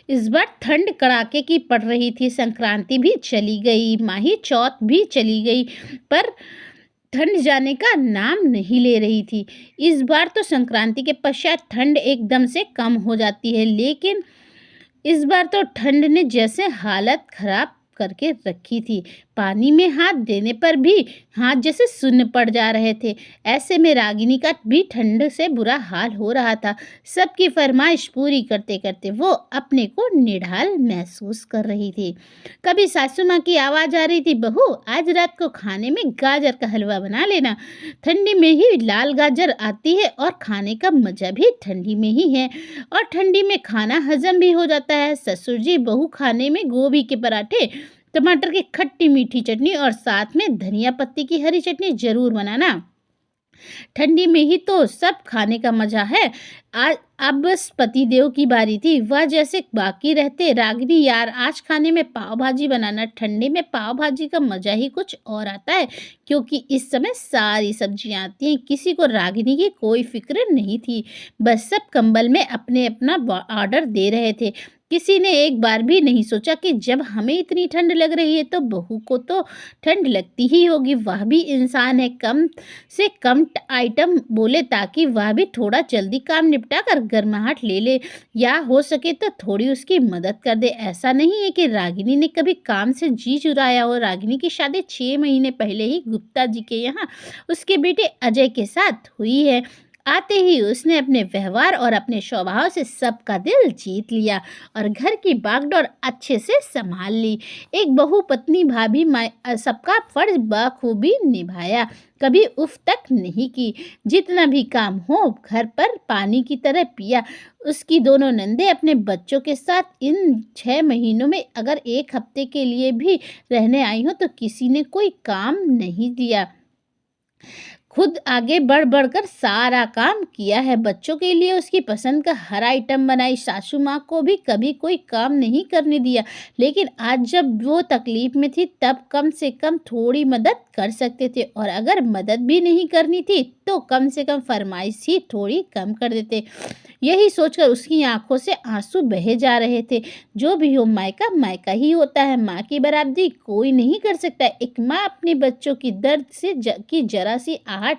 इस बार ठंड कड़ाके की पड़ रही थी। संक्रांति भी चली गई, माही चौथ भी चली गई, पर ठंड जाने का नाम नहीं ले रही थी। इस बार तो संक्रांति के पश्चात ठंड एकदम से कम हो जाती है, लेकिन इस बार तो ठंड ने जैसे हालत खराब करके रखी थी। पानी में हाथ देने पर भी हाथ जैसे सुन्न पड़ जा रहे थे। ऐसे में रागिनी का भी ठंड से बुरा हाल हो रहा था। सबकी फरमाइश पूरी करते करते वो अपने को निढाल महसूस कर रही थी। कभी सासू माँ की आवाज़ आ रही थी, बहू आज रात को खाने में गाजर का हलवा बना लेना। ठंडी में ही लाल गाजर आती है और खाने का मज़ा भी ठंडी में ही है, और ठंडी में खाना हजम भी हो जाता है। ससुर जी, बहू खाने में गोभी के पराठे, टमाटर की खट्टी मीठी चटनी और साथ में धनिया पत्ती की हरी चटनी जरूर बनाना। ठंडी में ही तो सब खाने का मजा है। आज अब बस पतिदेव की बारी थी। वह जैसे बाकी रहते, रागिनी यार आज खाने में पाव भाजी बनाना। ठंडी में पाव भाजी का मजा ही कुछ और आता है, क्योंकि इस समय सारी सब्जियां आती हैं। किसी को रागिनी की कोई फिक्र नहीं थी। बस सब कंबल में अपने अपना ऑर्डर दे रहे थे। किसी ने एक बार भी नहीं सोचा कि जब हमें इतनी ठंड लग रही है तो बहू को तो ठंड लगती ही होगी। वह भी इंसान है, कम से कम आइटम बोले ताकि वह भी थोड़ा जल्दी काम निपटा कर गर्माहट ले ले, या हो सके तो थोड़ी उसकी मदद कर दे। ऐसा नहीं है कि रागिनी ने कभी काम से जी चुराया हो। रागिनी की शादी 6 महीने पहले ही गुप्ता जी के यहाँ उसके बेटे अजय के साथ हुई है। आते ही उसने अपने व्यवहार और अपने स्वभाव से सबका दिल जीत लिया और घर की बागडोर अच्छे से संभाल ली। एक बहू पत्नी भाभी सबका फर्ज बखूबी निभाया, कभी उफ तक नहीं की। जितना भी काम हो घर पर पानी की तरह पिया। उसकी दोनों नंदे अपने बच्चों के साथ इन 6 महीनों में अगर एक हफ्ते के लिए भी रहने आई हो तो किसी ने कोई काम नहीं दिया। खुद आगे बढ़ बढ़कर सारा काम किया है। बच्चों के लिए उसकी पसंद का हर आइटम बनाई। सासू माँ को भी कभी कोई काम नहीं करने दिया, लेकिन आज जब वो तकलीफ में थी तब कम से कम थोड़ी मदद कर सकते थे, और अगर मदद भी नहीं करनी थी तो कम से कम फरमाइश ही थोड़ी कम कर देते। यही सोचकर उसकी आंखों से आंसू बहे जा रहे थे। जो भी हो, मायका मायका ही होता है। माँ की बराबरी कोई नहीं कर सकता। एक माँ अपने बच्चों की दर्द से की जरा सी आहट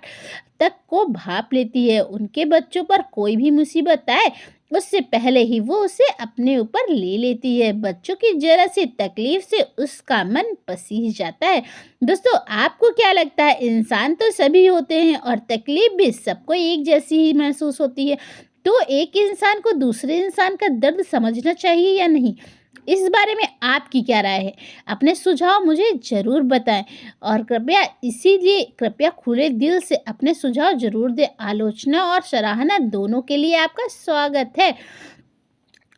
तक को भाप लेती है। उनके बच्चों पर कोई भी मुसीबत आए उससे पहले ही वो उसे अपने ऊपर ले लेती है। बच्चों की जरा सी तकलीफ से उसका मन पसीज जाता है। दोस्तों, आपको क्या लगता है? इंसान तो सभी होते हैं और तकलीफ भी सबको एक जैसी ही महसूस होती है। तो एक इंसान को दूसरे इंसान का दर्द समझना चाहिए या नहीं? इस बारे में आपकी क्या राय है? अपने सुझाव मुझे ज़रूर बताएं, और कृपया खुले दिल से अपने सुझाव ज़रूर दें। आलोचना और सराहना दोनों के लिए आपका स्वागत है।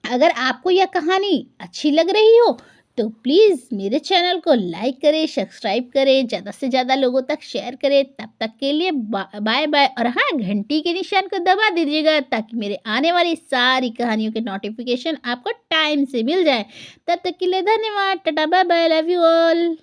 अगर आपको यह कहानी अच्छी लग रही हो तो प्लीज़ मेरे चैनल को लाइक करें, सब्सक्राइब करें, ज़्यादा से ज़्यादा लोगों तक शेयर करें। तब तक के लिए बाय बाय, और हाँ, घंटी के निशान को दबा दीजिएगा ताकि मेरे आने वाली सारी कहानियों के नोटिफिकेशन आपको टाइम से मिल जाए। तब तक के लिए धन्यवाद। Tata bye bye, love you all.